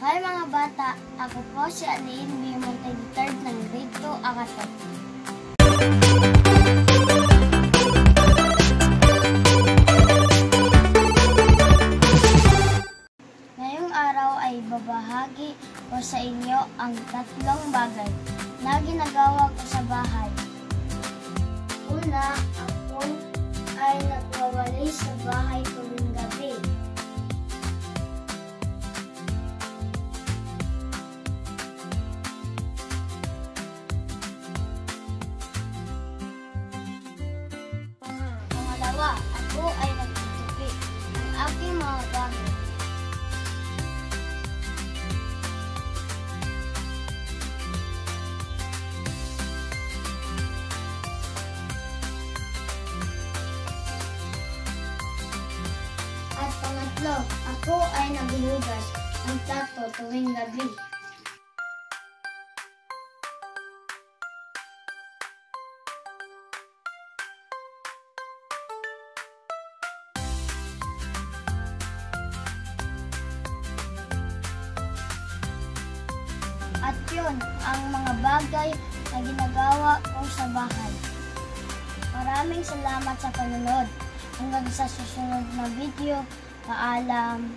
Hi mga bata, ako po si Aline B. Montay ng grade 2 Akatot. Ngayong araw ay babahagi ko sa inyo ang 3 bagay na ginagawa ko sa bahay. Una, ako ay nagwawalis sa bahay tuwing gabi. Pangalawa, ako ay nagtutupi ng aking mga gamit. At pangatlo, ako ay naghuhugas ng plato tuwing gabi. At yun ang mga bagay na ginagawa ko sa bahay. Maraming salamat sa panonood. Hanggang sa susunod na video. Paalam.